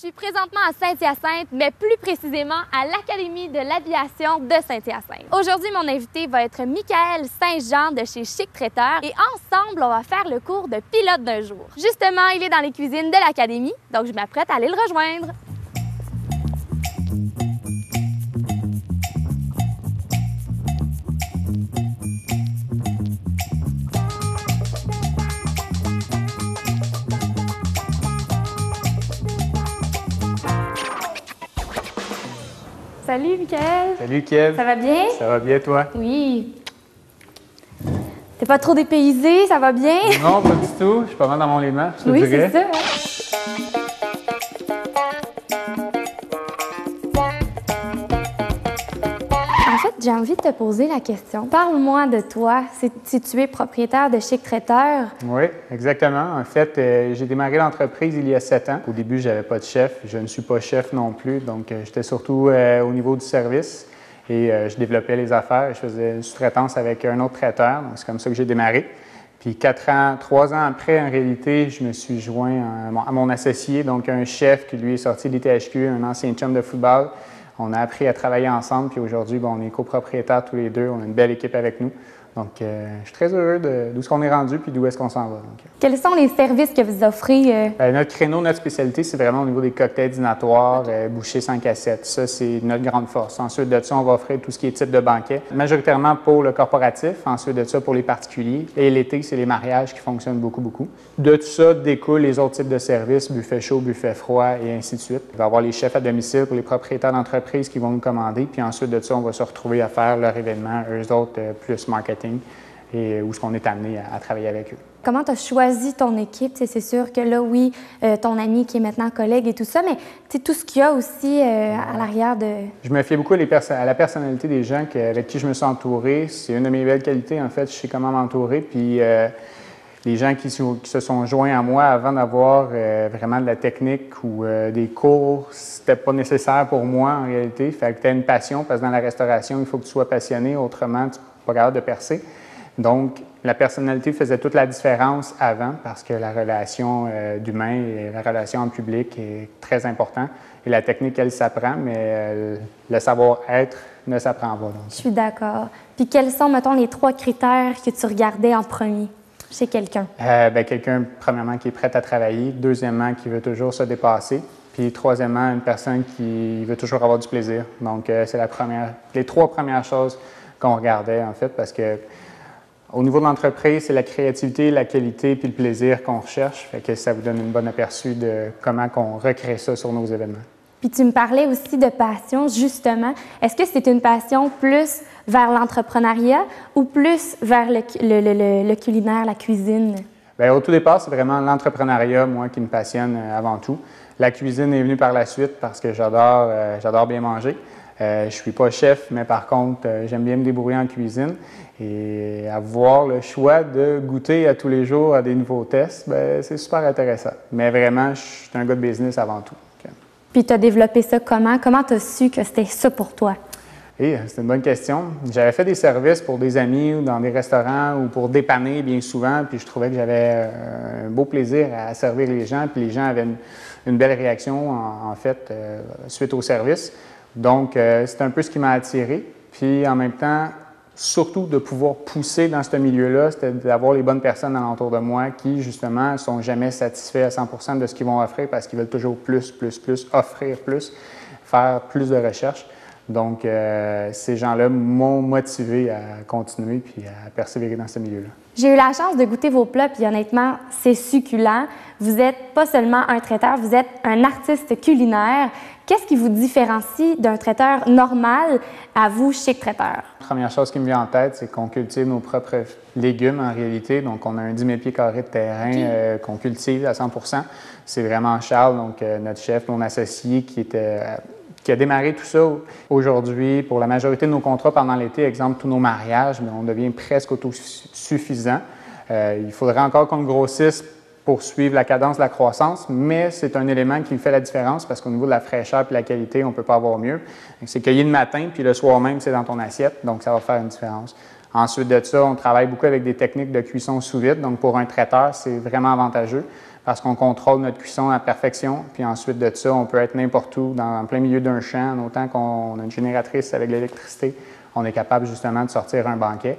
suis présentement à Saint-Hyacinthe, mais plus précisément à l'Académie de l'aviation de Saint-Hyacinthe. Aujourd'hui, mon invité va être Michael Saint-Jean de chez Chic Traiteur et ensemble, on va faire le cours de pilote d'un jour. Justement, il est dans les cuisines de l'Académie, donc je m'apprête à aller le rejoindre. Salut, Michael. Salut, Kev. Ça va bien? Ça va bien, toi? Oui. T'es pas trop dépaysé, ça va bien? Non, pas du tout. Je suis pas mal dans mon élément, je te Oui, dirais. c'est ça. Ouais. En fait, j'ai envie de te poser la question. Parle-moi de toi. Si tu es propriétaire de Chic Traiteur. Oui, exactement. En fait, j'ai démarré l'entreprise il y a 7 ans. Au début, je n'avais pas de chef. Je ne suis pas chef non plus. Donc, j'étais surtout au niveau du service et je développais les affaires. Je faisais une sous-traitance avec un autre traiteur. Donc, c'est comme ça que j'ai démarré. Puis 3 ans après, en réalité, je me suis joint à mon associé, donc un chef qui lui est sorti de l'ITHQ, un ancien chum de football. On a appris à travailler ensemble, puis aujourd'hui, on est copropriétaires tous les deux. On a une belle équipe avec nous. Donc, je suis très heureux d'où est-ce qu'on est rendu puis d'où est-ce qu'on s'en va. Donc. Quels sont les services que vous offrez? Notre créneau, notre spécialité, c'est vraiment au niveau des cocktails dînatoires, bouchées 5 à 7. Ça, c'est notre grande force. Ensuite de ça, on va offrir tout ce qui est type de banquet, majoritairement pour le corporatif. Ensuite de ça, pour les particuliers. Et l'été, c'est les mariages qui fonctionnent beaucoup, beaucoup. De tout ça découlent les autres types de services, buffet chaud, buffet froid et ainsi de suite. Il va y avoir les chefs à domicile pour les propriétaires d'entreprise qui vont nous commander. Puis ensuite de ça, on va se retrouver à faire leur événement, eux autres, plus marketing. Et où est-ce qu'on est amené à travailler avec eux. Comment tu as choisi ton équipe? C'est sûr que là, oui, ton ami qui est maintenant collègue et tout ça, mais tout ce qu'il y a aussi à l'arrière de... Je me fie beaucoup à la personnalité des gens avec qui je me suis entouré. C'est une de mes belles qualités, en fait. Je sais comment m'entourer. Puis les gens qui se sont joints à moi avant d'avoir vraiment de la technique ou des cours, c'était pas nécessaire pour moi, en réalité. Fait que tu as une passion, parce que dans la restauration, il faut que tu sois passionné. Autrement, tu n'es pas capable de percer. Donc, la personnalité faisait toute la différence avant parce que la relation d'humain et la relation en public est très important. Et la technique, elle s'apprend, mais le savoir-être ne s'apprend pas. Donc. Je suis d'accord. Puis quels sont, mettons, les 3 critères que tu regardais en premier chez quelqu'un? Quelqu'un, premièrement, qui est prêt à travailler. Deuxièmement, qui veut toujours se dépasser. Puis troisièmement, une personne qui veut toujours avoir du plaisir. Donc, c'est les 3 premières choses qu'on regardait, en fait, parce que au niveau de l'entreprise, c'est la créativité, la qualité puis le plaisir qu'on recherche. Fait que ça vous donne une bonne aperçu de comment on recrée ça sur nos événements. Puis tu me parlais aussi de passion, justement. Est-ce que c'est une passion plus vers l'entrepreneuriat ou plus vers le culinaire, la cuisine? Bien, au tout départ, c'est vraiment l'entrepreneuriat, moi, qui me passionne avant tout. La cuisine est venue par la suite parce que j'adore bien manger. Je ne suis pas chef, mais par contre, j'aime bien me débrouiller en cuisine. Et avoir le choix de goûter à tous les jours à des nouveaux tests, bien, c'est super intéressant. Mais vraiment, je suis un gars de business avant tout. Okay. Puis tu as développé ça comment? Comment tu as su que c'était ça pour toi? C'est une bonne question. J'avais fait des services pour des amis ou dans des restaurants ou pour dépanner bien souvent, puis je trouvais que j'avais un beau plaisir à servir les gens, puis les gens avaient une belle réaction, en fait, suite au service. Donc, c'est un peu ce qui m'a attiré. Puis, en même temps, surtout de pouvoir pousser dans ce milieu-là, c'était d'avoir les bonnes personnes alentour de moi qui, justement, ne sont jamais satisfaits à 100 de ce qu'ils vont offrir parce qu'ils veulent toujours plus, offrir plus, faire plus de recherches. Donc, ces gens-là m'ont motivé à continuer puis à persévérer dans ce milieu-là. J'ai eu la chance de goûter vos plats, puis honnêtement, c'est succulent. Vous n'êtes pas seulement un traiteur, vous êtes un artiste culinaire. Qu'est-ce qui vous différencie d'un traiteur normal à vous, Chic Traiteur? La première chose qui me vient en tête, c'est qu'on cultive nos propres légumes en réalité. Donc, on a un 10 000 pieds carrés de terrain qu'on cultive à 100 %. C'est vraiment Charles, donc notre chef, mon associé, qui a démarré tout ça aujourd'hui. Pour la majorité de nos contrats pendant l'été, exemple tous nos mariages, mais on devient presque autosuffisant. Il faudrait encore qu'on grossisse pour suivre la cadence de la croissance, mais c'est un élément qui fait la différence parce qu'au niveau de la fraîcheur et la qualité, on ne peut pas avoir mieux. C'est cueilli le matin, puis le soir même, c'est dans ton assiette, donc ça va faire une différence. Ensuite de ça, on travaille beaucoup avec des techniques de cuisson sous vide. Donc, pour un traiteur, c'est vraiment avantageux parce qu'on contrôle notre cuisson à perfection. Puis ensuite de ça, on peut être n'importe où, en plein milieu d'un champ. Autant qu'on a une génératrice avec l'électricité, on est capable justement de sortir un banquet.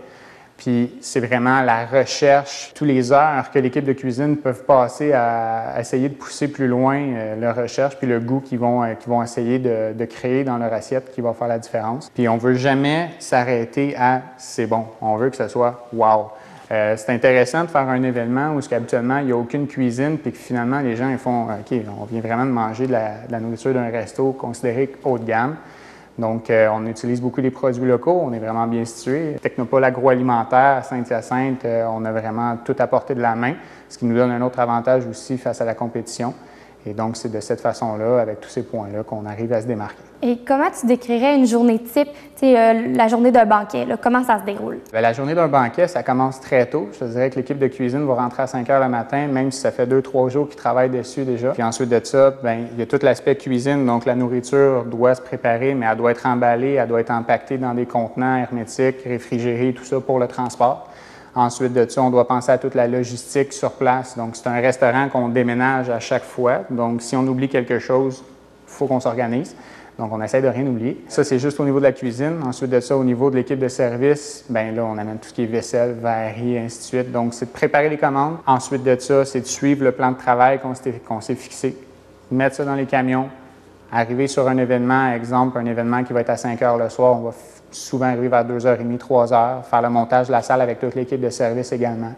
Puis c'est vraiment la recherche, tous les heures que l'équipe de cuisine peuvent passer à essayer de pousser plus loin leur recherche, puis le goût qu'ils vont essayer de créer dans leur assiette qui va faire la différence. Puis on ne veut jamais s'arrêter à « c'est bon ». On veut que ce soit « wow ». C'est intéressant de faire un événement où habituellement il n'y a aucune cuisine, puis que finalement les gens ils font « OK, on vient vraiment de manger de la nourriture d'un resto considéré haut de gamme ». Donc, on utilise beaucoup les produits locaux, on est vraiment bien situé. Technopole agroalimentaire à Saint-Hyacinthe, on a vraiment tout à portée de la main, ce qui nous donne un autre avantage aussi face à la compétition. Et donc, c'est de cette façon-là, avec tous ces points-là, qu'on arrive à se démarquer. Et comment tu décrirais une journée type, la journée d'un banquet? Là, comment ça se déroule? Bien, la journée d'un banquet, ça commence très tôt. Je te dirais que l'équipe de cuisine va rentrer à 5 heures le matin, même si ça fait 2-3 jours qu'ils travaillent dessus déjà. Puis ensuite de ça, bien, il y a tout l'aspect cuisine. Donc, la nourriture doit se préparer, mais elle doit être emballée, elle doit être empaquetée dans des contenants hermétiques, réfrigérés, tout ça pour le transport. Ensuite de ça, on doit penser à toute la logistique sur place. Donc, c'est un restaurant qu'on déménage à chaque fois. Donc, si on oublie quelque chose, il faut qu'on s'organise. Donc, on essaie de rien oublier. Ça, c'est juste au niveau de la cuisine. Ensuite de ça, au niveau de l'équipe de service, bien là, on amène tout ce qui est vaisselle, verrerie, et ainsi de suite. Donc, c'est de préparer les commandes. Ensuite de ça, c'est de suivre le plan de travail qu'on s'est fixé, mettre ça dans les camions, arriver sur un événement, exemple, un événement qui va être à 5 heures le soir, on va souvent arriver vers 2h30, 3h, faire le montage de la salle avec toute l'équipe de service également.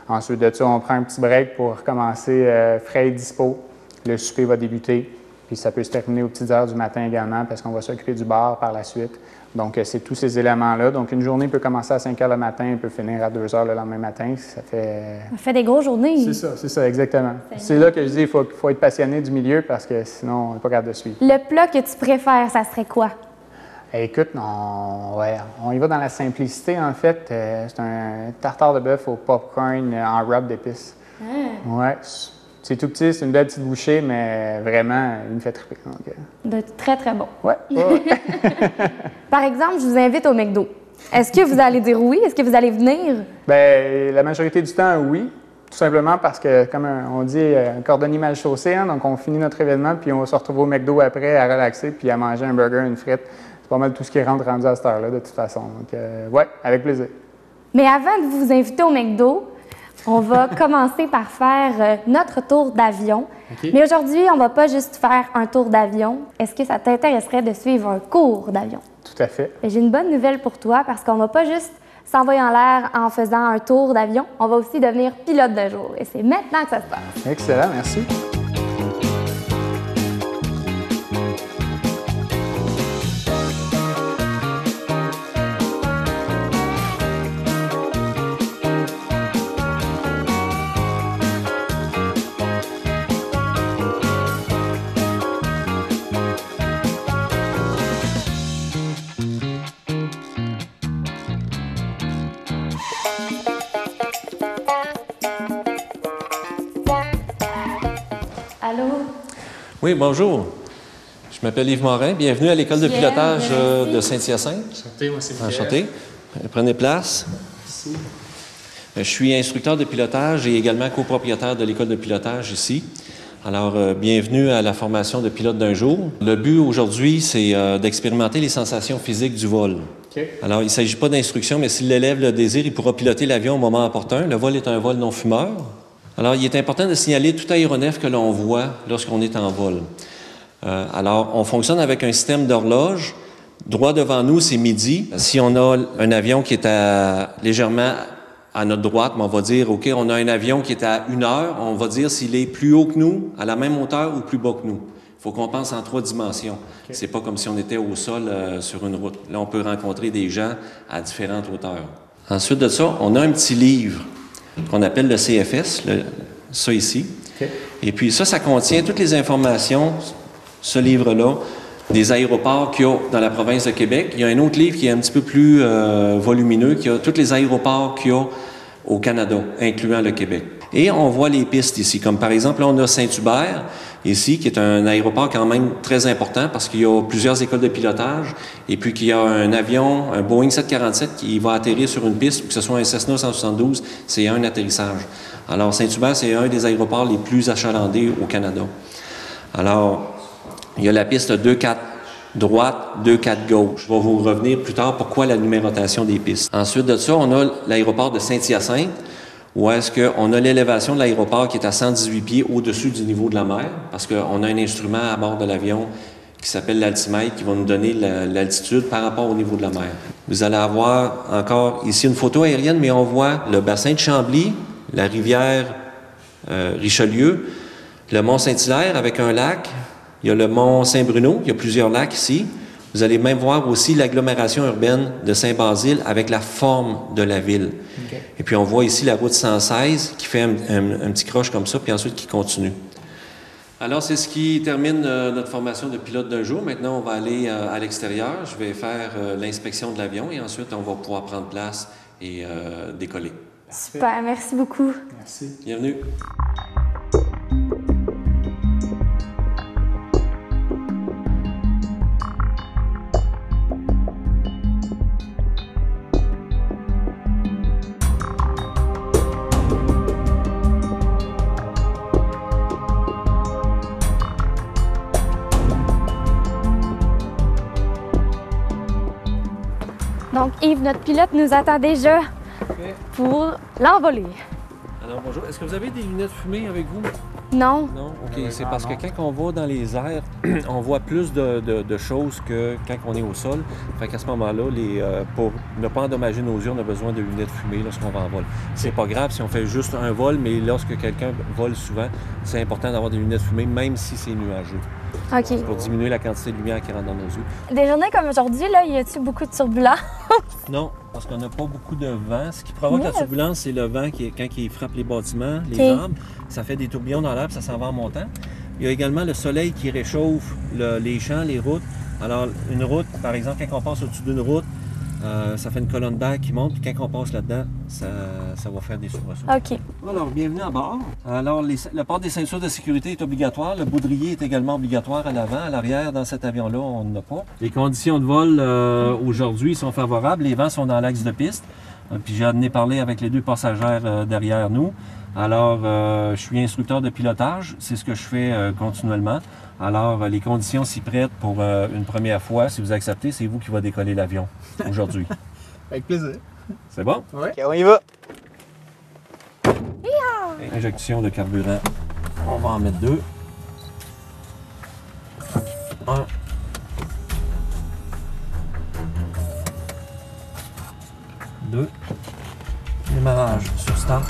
Ensuite de ça, on prend un petit break pour commencer frais et dispo. Le souper va débuter, puis ça peut se terminer aux petites heures du matin également parce qu'on va s'occuper du bar par la suite. Donc, c'est tous ces éléments-là. Donc, une journée peut commencer à 5 heures le matin et peut finir à 2 heures le lendemain matin. Ça fait des grosses journées. C'est ça, exactement. C'est là que je dis qu'il faut être passionné du milieu parce que sinon, on n'est pas capable de suivre. Le plat que tu préfères, ça serait quoi? Écoute, on y va dans la simplicité, en fait. C'est un tartare de bœuf au popcorn en rub d'épices. Ouais, c'est tout petit, c'est une belle petite bouchée, mais vraiment, il me fait triper. De très, très bon. Ouais. Par exemple, je vous invite au McDo. Est-ce que vous allez dire oui? Est-ce que vous allez venir? Bien, la majorité du temps, oui. Tout simplement parce que, comme on dit, un cordonnier mal chaussé, hein, donc on finit notre événement, puis on se retrouve au McDo après à relaxer, puis à manger un burger, une frite. C'est pas mal tout ce qui rendu à cette heure-là, de toute façon. Donc, ouais, avec plaisir. Mais avant de vous inviter au McDo, on va commencer par faire notre tour d'avion. Okay. Mais aujourd'hui, on ne va pas juste faire un tour d'avion. Est-ce que ça t'intéresserait de suivre un cours d'avion? Tout à fait. J'ai une bonne nouvelle pour toi parce qu'on ne va pas juste s'envoyer en l'air en faisant un tour d'avion. On va aussi devenir pilote d'un jour. Et c'est maintenant que ça se passe. Excellent, merci. Allô? Oui, bonjour. Je m'appelle Yves Morin. Bienvenue à l'école de pilotage de Saint-Hyacinthe. Enchanté, moi c'est Michael. Enchanté. Prenez place. Merci. Je suis instructeur de pilotage et également copropriétaire de l'école de pilotage ici. Alors, bienvenue à la formation de pilote d'un jour. Le but aujourd'hui, c'est d'expérimenter les sensations physiques du vol. Okay. Alors, il ne s'agit pas d'instruction, mais si l'élève le désire, il pourra piloter l'avion au moment opportun. Le vol est un vol non fumeur. Alors, il est important de signaler tout aéronef que l'on voit lorsqu'on est en vol. Alors, on fonctionne avec un système d'horloge. Droit devant nous, c'est midi. Si on a un avion qui est légèrement à notre droite, on va dire, OK, on a un avion qui est à 1 heure, on va dire s'il est plus haut que nous, à la même hauteur ou plus bas que nous. Il faut qu'on pense en 3 dimensions. Okay. C'est pas comme si on était au sol sur une route. Là, on peut rencontrer des gens à différentes hauteurs. Ensuite de ça, on a un petit livre qu'on appelle le CFS, ça ici. Okay. Et puis ça contient toutes les informations, ce livre-là, des aéroports qu'il y a dans la province de Québec. Il y a un autre livre qui est un petit peu plus volumineux, qui a tous les aéroports qu'il y a au Canada, incluant le Québec. Et on voit les pistes ici, comme par exemple, là, on a Saint-Hubert, ici, qui est un aéroport quand même très important parce qu'il y a plusieurs écoles de pilotage et puis qu'il y a un avion, un Boeing 747 qui va atterrir sur une piste, ou que ce soit un Cessna 172, c'est un atterrissage. Alors, Saint-Hubert, c'est un des aéroports les plus achalandés au Canada. Alors, il y a la piste 2-4 droite, 2-4 gauche. Je vais vous revenir plus tard pourquoi la numérotation des pistes. Ensuite de ça, on a l'aéroport de Saint-Hyacinthe, où est-ce qu'on a l'élévation de l'aéroport qui est à 118 pieds au-dessus du niveau de la mer, parce qu'on a un instrument à bord de l'avion qui s'appelle l'altimètre, qui va nous donner l'altitude par rapport au niveau de la mer. Vous allez avoir encore ici une photo aérienne, mais on voit le bassin de Chambly, la rivière Richelieu, le mont Saint-Hilaire avec un lac, il y a le mont Saint-Bruno, il y a plusieurs lacs ici. Vous allez même voir aussi l'agglomération urbaine de Saint-Basile avec la forme de la ville. Okay. Et puis on voit ici la route 116 qui fait un petit croche comme ça, puis ensuite qui continue. Alors c'est ce qui termine notre formation de pilote d'un jour. Maintenant on va aller à l'extérieur. Je vais faire l'inspection de l'avion et ensuite on va pouvoir prendre place et décoller. Super, merci beaucoup. Merci. Bienvenue. Donc Yves, notre pilote nous attend déjà pour l'envoler. Alors bonjour, est-ce que vous avez des lunettes fumées avec vous? Non. Non? OK. C'est parce que quand on va dans les airs, on voit plus de choses que quand on est au sol. Fait qu'à ce moment-là, pour ne pas endommager nos yeux, on a besoin de lunettes fumées lorsqu'on va en vol. C'est pas grave si on fait juste un vol, mais lorsque quelqu'un vole souvent, c'est important d'avoir des lunettes fumées, même si c'est nuageux. OK. Pour diminuer la quantité de lumière qui rentre dans nos yeux. Des journées comme aujourd'hui, là, y a-t-il beaucoup de turbulences? Non, parce qu'on n'a pas beaucoup de vent. Ce qui provoque la turbulence, c'est le vent quand il frappe les bâtiments, les arbres. Ça fait des tourbillons dans l'air, ça s'en va en montant. Il y a également le soleil qui réchauffe les champs, les routes. Alors, une route, par exemple, quand on passe au-dessus d'une route, ça fait une colonne d'air qui monte, puis quand on passe là-dedans, ça va faire des soubresauts. OK. Alors, bienvenue à bord. Alors, le port des ceintures de sécurité est obligatoire. Le baudrier est également obligatoire à l'avant. À l'arrière, dans cet avion-là, on n'en a pas. Les conditions de vol aujourd'hui sont favorables. Les vents sont dans l'axe de piste. Puis j'ai amené parler avec les deux passagères derrière nous. Alors, je suis instructeur de pilotage. C'est ce que je fais continuellement. Alors, les conditions s'y prêtent pour une première fois. Si vous acceptez, c'est vous qui va décoller l'avion aujourd'hui. Avec plaisir. C'est bon? Oui. OK, on y va. Injection de carburant. On va en mettre 2. 1. 2. Démarrage sur start.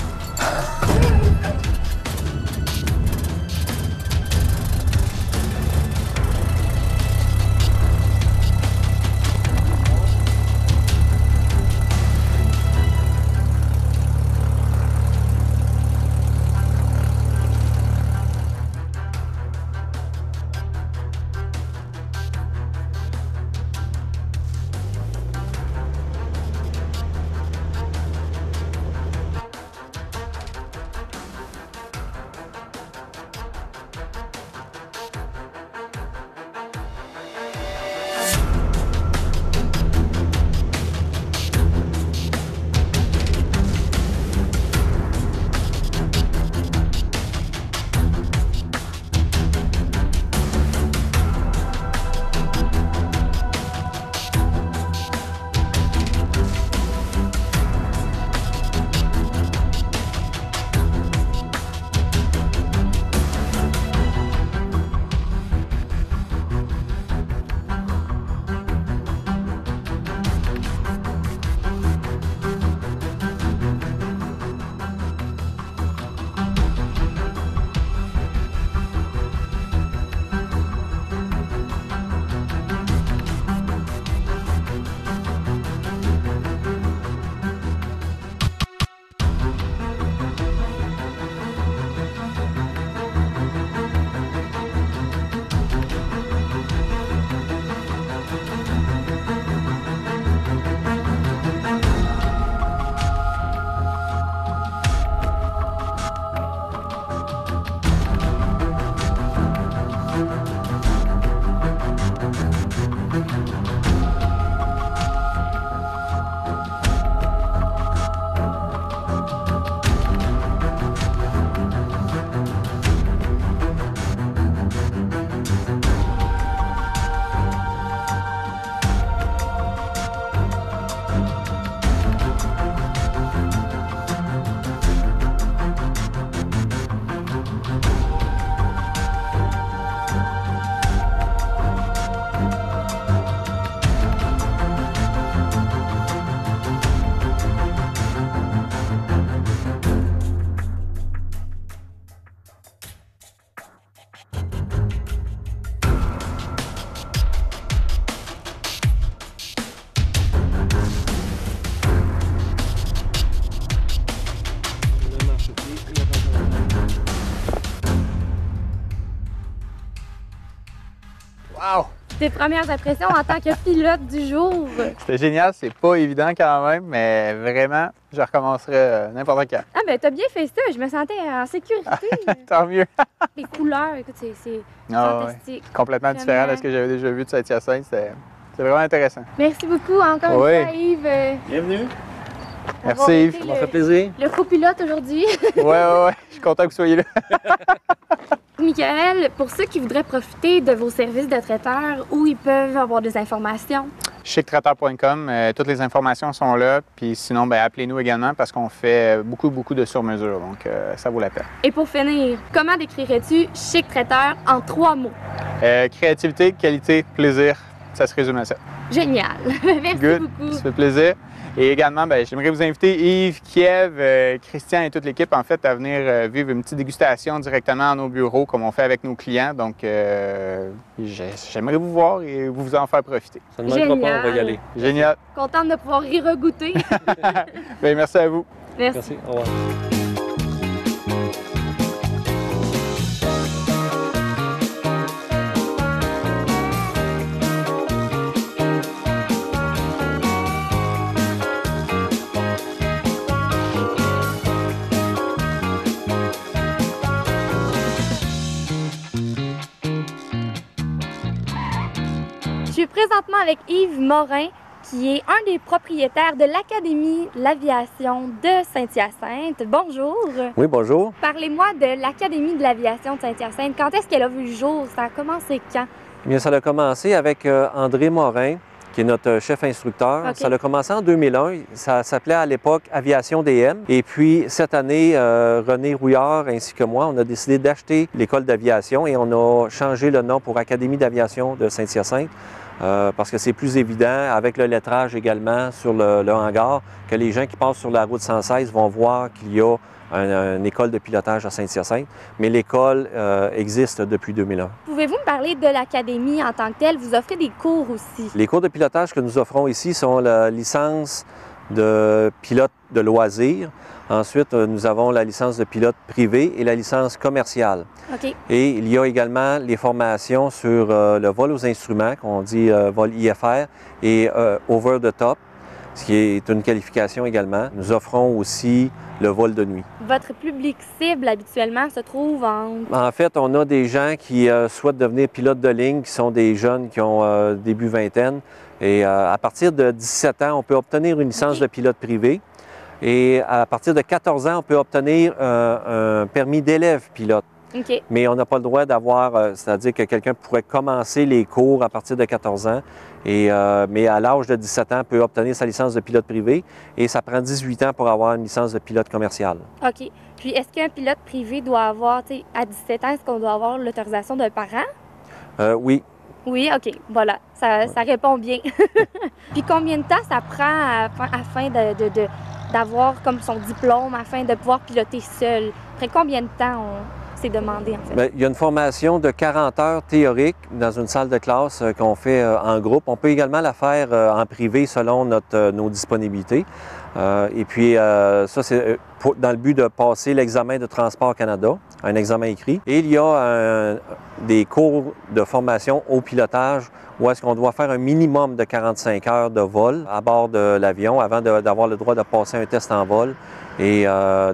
Tes premières impressions en tant que pilote du jour? C'était génial, c'est pas évident quand même, mais vraiment, je recommencerai n'importe quand. Ah ben t'as bien fait ça, je me sentais en sécurité. Tant mieux. Les couleurs, écoute, c'est Ah, fantastique. Complètement Vraiment. différent de ce que j'avais déjà vu de Saint-Hyacinthe. C'est vraiment intéressant. Merci beaucoup encore une Oui. fois, Yves. Bienvenue. Merci, Yves. Ça m'a fait plaisir. Le copilote aujourd'hui. Ouais. Je suis content que vous soyez là. Michael, pour ceux qui voudraient profiter de vos services de traiteur, où ils peuvent avoir des informations? Chictraiteur.com, toutes les informations sont là. Puis sinon, appelez-nous également parce qu'on fait beaucoup de sur-mesure. Donc, ça vaut la peine. Et pour finir, comment décrirais-tu Chic Traiteur en 3 mots? Créativité, qualité, plaisir, ça se résume à ça. Génial! Merci Good, beaucoup. ça fait plaisir. Et également, j'aimerais vous inviter, Yves, Kiev, Christian et toute l'équipe, en fait, à venir vivre une petite dégustation directement à nos bureaux, comme on fait avec nos clients. Donc, j'aimerais vous voir et vous en faire profiter. Ça ne manquera pas, on va y aller. Génial. Contente de pouvoir y regoûter. Merci à vous. Merci. Merci. Au revoir. Je suis présentement avec Yves Morin, qui est un des propriétaires de l'Académie l'Aviation de Saint-Hyacinthe. Bonjour. Oui, bonjour. Parlez-moi de l'Académie de l'Aviation de Saint-Hyacinthe. Quand est-ce qu'elle a vu le jour? Ça a commencé quand? Eh bien, ça a commencé avec André Morin, qui est notre chef instructeur. OK. Ça a commencé en 2001. Ça s'appelait à l'époque Aviation DM. Et puis, cette année, René Rouillard ainsi que moi, on a décidé d'acheter l'école d'aviation et on a changé le nom pour Académie d'aviation de Saint-Hyacinthe. Parce que c'est plus évident, avec le lettrage également sur le hangar, que les gens qui passent sur la route 116 vont voir qu'il y a une école de pilotage à Saint-Hyacinthe, mais l'école existe depuis 2001. Pouvez-vous me parler de l'Académie en tant que telle? Vous offrez des cours aussi. Les cours de pilotage que nous offrons ici sont la licence de pilote de loisirs. Ensuite, nous avons la licence de pilote privé et la licence commerciale. OK. Et il y a également les formations sur le vol aux instruments, qu'on dit vol IFR, et over the top, ce qui est une qualification également. Nous offrons aussi le vol de nuit. Votre public cible habituellement se trouve En fait, on a des gens qui souhaitent devenir pilotes de ligne, qui sont des jeunes qui ont début vingtaine. Et à partir de 17 ans, on peut obtenir une licence de pilote privé. Et à partir de 14 ans, on peut obtenir un permis d'élève pilote. OK. Mais on n'a pas le droit d'avoir, c'est-à-dire que quelqu'un pourrait commencer les cours à partir de 14 ans, mais à l'âge de 17 ans, peut obtenir sa licence de pilote privé et ça prend 18 ans pour avoir une licence de pilote commercial. OK. Puis, est-ce qu'un pilote privé doit avoir, tu sais, à 17 ans, est-ce qu'on doit avoir l'autorisation d'un parent? Oui. Oui, OK. Voilà. Ça répond bien. Puis, combien de temps ça prend afin d'avoir comme son diplôme, afin de pouvoir piloter seul? Après combien de temps on s'est demandé, en fait? Bien, il y a une formation de 40 heures théoriques dans une salle de classe qu'on fait en groupe. On peut également la faire en privé selon nos disponibilités. Et puis, ça, c'est dans le but de passer l'examen de Transport Canada, un examen écrit. Et il y a des cours de formation au pilotage où est-ce qu'on doit faire un minimum de 45 heures de vol à bord de l'avion avant d'avoir le droit de passer un test en vol et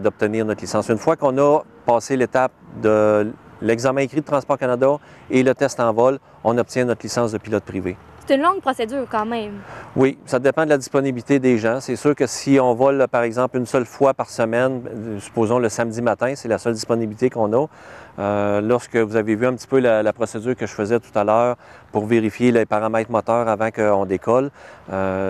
d'obtenir notre licence. Une fois qu'on a passé l'étape de l'examen écrit de Transport Canada et le test en vol, on obtient notre licence de pilote privé. C'est une longue procédure quand même. Oui, ça dépend de la disponibilité des gens. C'est sûr que si on vole, par exemple, une seule fois par semaine, supposons le samedi matin, c'est la seule disponibilité qu'on a. Lorsque vous avez vu un petit peu la procédure que je faisais tout à l'heure pour vérifier les paramètres moteurs avant qu'on décolle,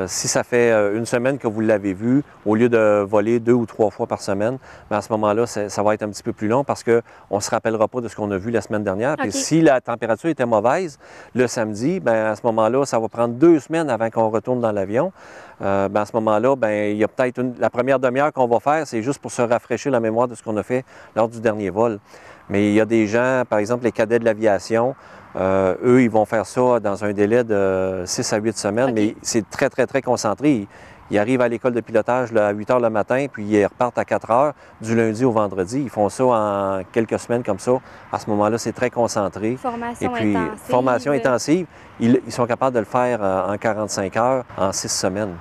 si ça fait une semaine que vous l'avez vu, au lieu de voler 2 ou 3 fois par semaine, bien à ce moment-là, ça va être un petit peu plus long parce qu'on ne se rappellera pas de ce qu'on a vu la semaine dernière. Okay. Puis si la température était mauvaise le samedi, bien à ce moment-là, ça va prendre 2 semaines avant qu'on retourne dans l'avion. À ce moment-là, il y a peut-être la première demi-heure qu'on va faire, c'est juste pour se rafraîchir la mémoire de ce qu'on a fait lors du dernier vol. Mais il y a des gens, par exemple les cadets de l'aviation, eux, ils vont faire ça dans un délai de 6 à 8 semaines, Okay. mais c'est très, très, très concentré. Ils arrivent à l'école de pilotage là, à 8 heures le matin, puis ils repartent à 4 heures du lundi au vendredi. Ils font ça en quelques semaines comme ça. À ce moment-là, c'est très concentré. Formation Et puis, intensive. formation intensive, ils sont capables de le faire en 45 heures, en 6 semaines.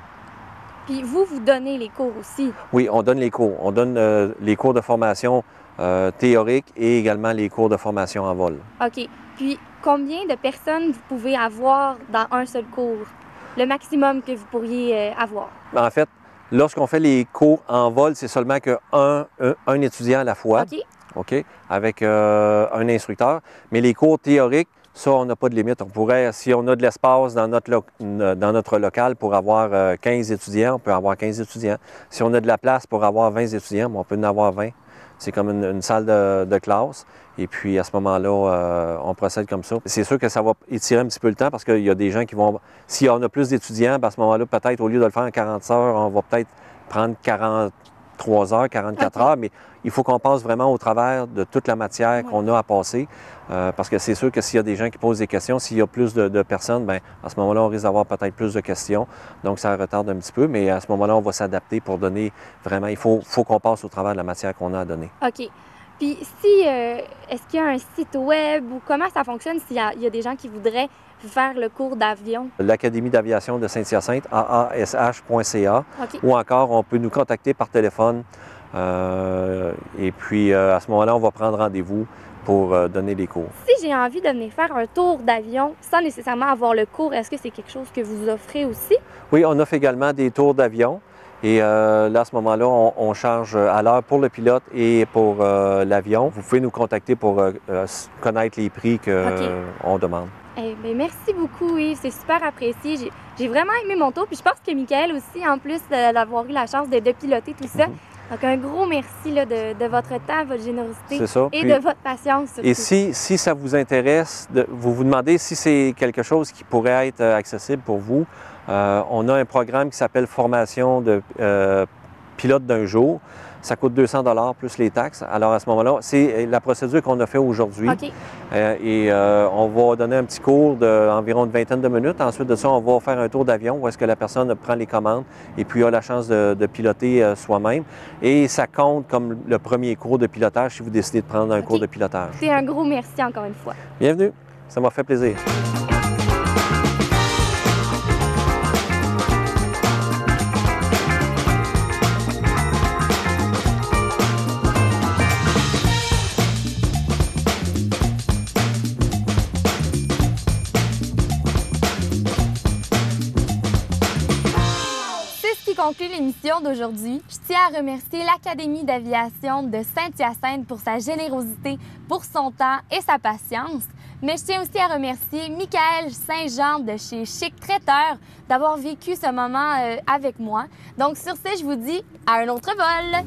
Puis vous donnez les cours aussi. Oui, on donne les cours. On donne les cours de formation théorique et également les cours de formation en vol. OK. Puis combien de personnes vous pouvez avoir dans un seul cours? Le maximum que vous pourriez avoir? En fait, lorsqu'on fait les cours en vol, c'est seulement un étudiant à la fois, OK. OK, avec un instructeur. Mais les cours théoriques, ça, on n'a pas de limite. On pourrait, si on a de l'espace dans notre local pour avoir 15 étudiants, on peut avoir 15 étudiants. Si on a de la place pour avoir 20 étudiants, on peut en avoir 20. C'est comme une salle de classe. Et puis, à ce moment-là, on procède comme ça. C'est sûr que ça va étirer un petit peu le temps parce qu'il y a des gens qui vont... Si on a plus d'étudiants, à ce moment-là, peut-être, au lieu de le faire en 40 heures, on va peut-être prendre 43 heures, 44 heures, mais il faut qu'on passe vraiment au travers de toute la matière qu'on a à passer. Parce que c'est sûr que s'il y a des gens qui posent des questions, s'il y a plus de personnes, bien, à ce moment-là, on risque d'avoir peut-être plus de questions. Donc, ça retarde un petit peu, mais à ce moment-là, on va s'adapter pour donner vraiment... Il faut qu'on passe au travers de la matière qu'on a à donner. OK. Puis si, est-ce qu'il y a un site web ou comment ça fonctionne s'il y a des gens qui voudraient faire le cours d'avion? L'Académie d'aviation de Saint-Hyacinthe, aash.ca, OK. ou encore on peut nous contacter par téléphone. Et puis à ce moment-là, on va prendre rendez-vous pour donner les cours. Si j'ai envie de venir faire un tour d'avion sans nécessairement avoir le cours, est-ce que c'est quelque chose que vous offrez aussi? Oui, on offre également des tours d'avion. Et là, à ce moment-là, on charge à l'heure pour le pilote et pour l'avion. Vous pouvez nous contacter pour connaître les prix qu'on demande. Eh bien, merci beaucoup, Yves. C'est super apprécié. J'ai vraiment aimé mon tour. Puis je pense que Michael aussi, en plus d'avoir eu la chance de piloter tout ça. Donc, un gros merci là, de votre temps, votre générosité et de votre patience surtout. Et si ça vous intéresse, vous vous demandez si c'est quelque chose qui pourrait être accessible pour vous, on a un programme qui s'appelle Formation de pilote d'un jour. Ça coûte 200 $ plus les taxes. Alors, à ce moment-là, c'est la procédure qu'on a fait aujourd'hui. OK. On va donner un petit cours d'environ une vingtaine de minutes. Ensuite de ça, on va faire un tour d'avion où est-ce que la personne prend les commandes et puis a la chance de piloter soi-même. Et ça compte comme le premier cours de pilotage si vous décidez de prendre un cours de pilotage. C'est un gros merci encore une fois. Bienvenue. Ça m'a fait plaisir. Conclut l'émission d'aujourd'hui. Je tiens à remercier l'Académie d'aviation de Saint-Hyacinthe pour sa générosité, pour son temps et sa patience. Mais je tiens aussi à remercier Michael Saint-Jean de chez Chic Traiteur d'avoir vécu ce moment avec moi. Donc sur ce, je vous dis à un autre vol!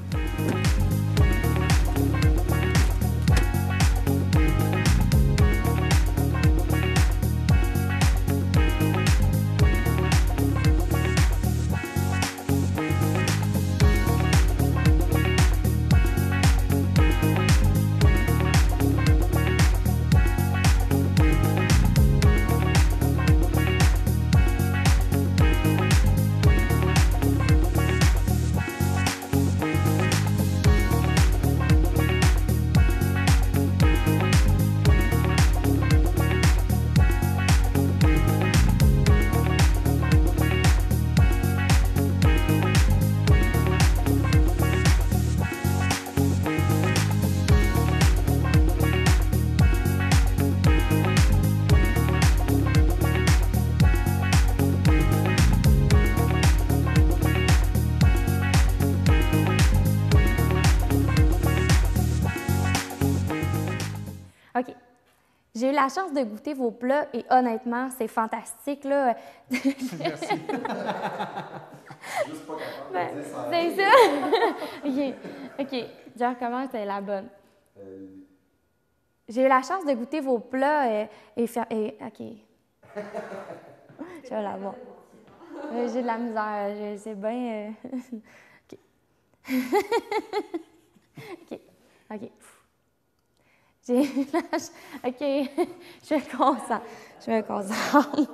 OK. J'ai eu la chance de goûter vos plats et honnêtement, c'est fantastique, là. Merci. Juste pas capable de dire ça. C'est ça? OK. Genre, comment c'est la bonne? J'ai eu la chance de goûter vos plats OK. Je vais l'avoir. J'ai de la misère. C'est bien... OK. OK. OK. J'ai... OK. Je me concentre.